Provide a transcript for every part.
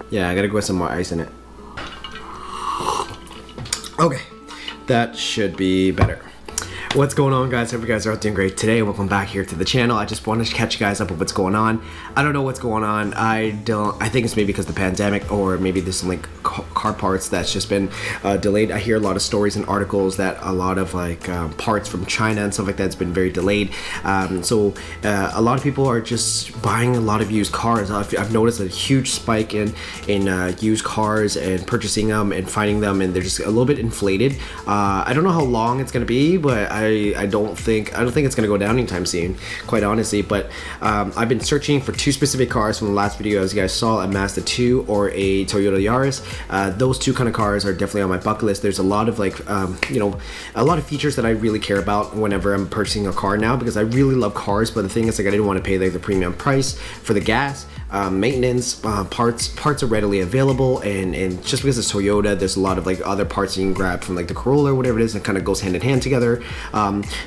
Yeah, I gotta go with some more ice in it. Okay, that should be better. What's going on, guys? Hope you guys are all doing great today. Welcome back here to the channel. I just wanted to catch you guys up with what's going on. I don't know what's going on. I think it's maybe because of the pandemic, or maybe there's some like car parts that's just been delayed. I hear a lot of stories and articles that a lot of like parts from China and stuff like that's been very delayed. So a lot of people are just buying a lot of used cars. I've noticed a huge spike in used cars and purchasing them and finding them, and they're just a little bit inflated. I don't know how long it's gonna be, but I don't think it's gonna go down anytime soon, quite honestly. But I've been searching for two specific cars from the last video. As you guys saw, a Mazda 2 or a Toyota Yaris. Those two kind of cars are definitely on my bucket list. There's a lot of like a lot of features that I really care about whenever I'm purchasing a car now, because I really love cars. But the thing is, like, I didn't want to pay like the premium price for the gas, maintenance, parts are readily available, and just because it's Toyota, there's a lot of like other parts you can grab from like the Corolla or whatever it is, that kind of goes hand in hand together.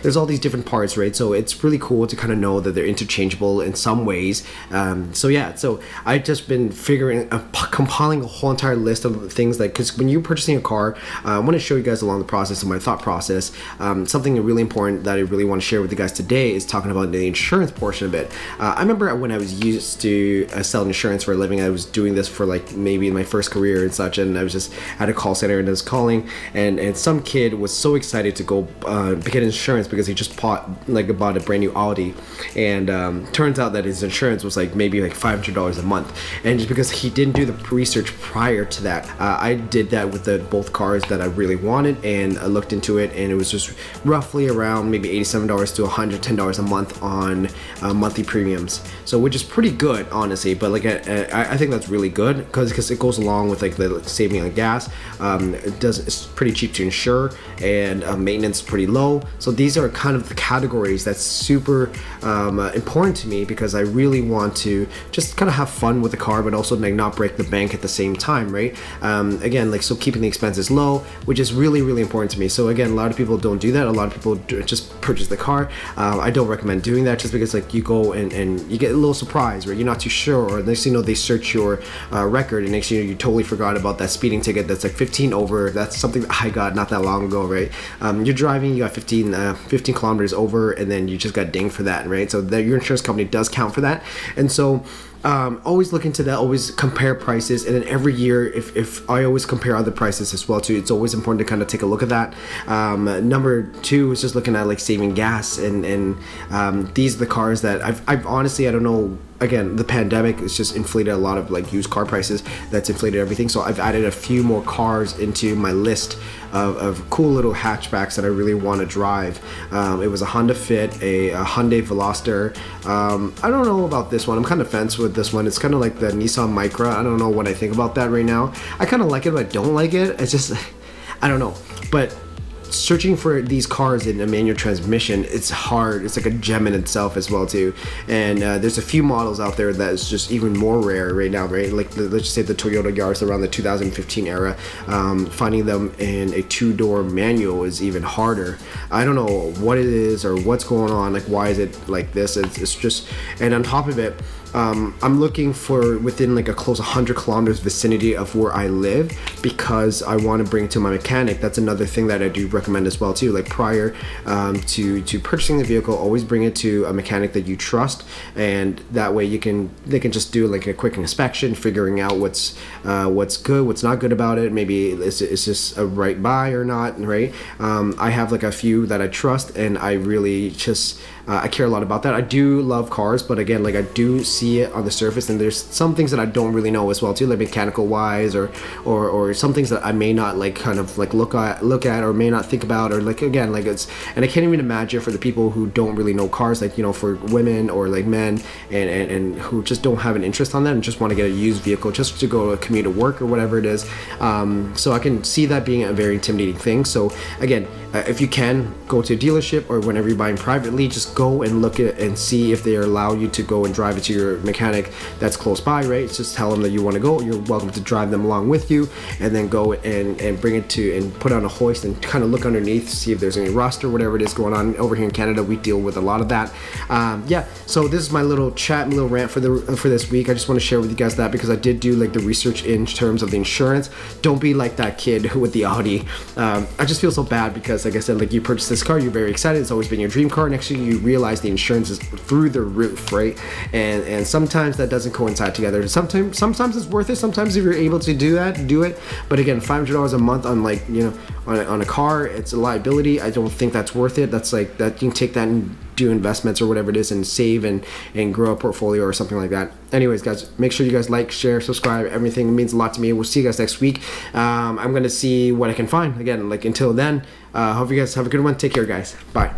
There's all these different parts, right? So it's really cool to kind of know that they're interchangeable in some ways. So yeah, so I've just been compiling a whole entire list of things, like, because when you're purchasing a car, I want to show you guys along the process of my thought process. Something really important that I really want to share with you guys today is talking about the insurance portion of it. I remember when I was used to sell insurance for a living. I was doing this for like maybe in my first career and such, and I was just at a call center and I was calling, and some kid was so excited to go get insurance because he just bought a brand new Audi, and turns out that his insurance was like maybe like $500 a month. And just because he didn't do the research prior to that, I did that with both cars that I really wanted, and I looked into it, and it was just roughly around maybe $87 to $110 a month on monthly premiums, so which is pretty good, honestly. But like I think that's really good because it goes along with like the saving on gas. It's pretty cheap to insure, and maintenance pretty low. So these are kind of the categories that's super important to me, because I really want to just kind of have fun with the car, but also like not break the bank at the same time, right? Again, like, so keeping the expenses low, which is really, really important to me. So again, a lot of people don't do that. A lot of people just purchase the car. I don't recommend doing that, just because like you go and you get a little surprise, right? You're not too sure, or next thing you know, they search your record, and next thing you know, you totally forgot about that speeding ticket that's like 15 over. That's something that I got not that long ago, right? You're driving, you got 15 kilometers over, and then you just got dinged for that, right? So your insurance company does count for that. And so always look into that, always compare prices, and then every year, if I always compare other prices as well too. It's always important to kind of take a look at that. Number two is just looking at like saving gas, and these are the cars that I've honestly, I don't know. Again, the pandemic has just inflated a lot of like used car prices. That's inflated everything. So I've added a few more cars into my list of cool little hatchbacks that I really want to drive. It was a Honda Fit, a Hyundai Veloster. I don't know about this one. I'm kind of fence with this one. It's kind of like the Nissan Micra. I don't know what I think about that right now. I kind of like it, but I don't like it. It's just, I don't know. But searching for these cars in a manual transmission, it's hard. It's like a gem in itself as well too. And there's a few models out there that is just even more rare right now, right? Like let's just say the Toyota Yaris around the 2015 era. Finding them in a two-door manual is even harder. I don't know what it is or what's going on. Like, why is it like this? It's just, and on top of it, I'm looking for within like a close 100 kilometers vicinity of where I live, because I want to bring it to my mechanic. That's another thing that I do recommend as well too. Like, prior to purchasing the vehicle, always bring it to a mechanic that you trust, and that way they can just do like a quick inspection, figuring out what's good, what's not good about it. Maybe is this a right buy or not, right? I have like a few that I trust, and I really just I care a lot about that. I do love cars, but again, like, I do see it on the surface, and there's some things that I don't really know as well too, like mechanical wise, or some things that I may not like kind of like look at or may not think about, or like, again, like, it's, and I can't even imagine for the people who don't really know cars, like, you know, for women or like men, and who just don't have an interest on that and just want to get a used vehicle just to go commute to work or whatever it is. So I can see that being a very intimidating thing. So again, if you can go to a dealership, or whenever you're buying privately, just go and look at and see if they allow you to go and drive it to or mechanic that's close by, right? It's just tell them that you want to go. You're welcome to drive them along with you, and then go and bring it to and put on a hoist and kind of look underneath, see if there's any rust or whatever it is going on. Over here in Canada, we deal with a lot of that. Yeah, so this is my little rant for this week. I just want to share with you guys that because I did do like the research in terms of the insurance. Don't be like that kid with the Audi. I just feel so bad because, like I said, like you purchased this car, you're very excited. It's always been your dream car, and actually you realize the insurance is through the roof, right? And sometimes that doesn't coincide together. Sometimes it's worth it. Sometimes if you're able to do that, do it. But again, $500 a month on like, you know, on a car, it's a liability. I don't think that's worth it. That's like that you can take that and do investments or whatever it is and save and grow a portfolio or something like that. Anyways, guys, make sure you guys like, share, subscribe. Everything means a lot to me. We'll see you guys next week. I'm gonna see what I can find. Again, like until then, hope you guys have a good one. Take care, guys. Bye.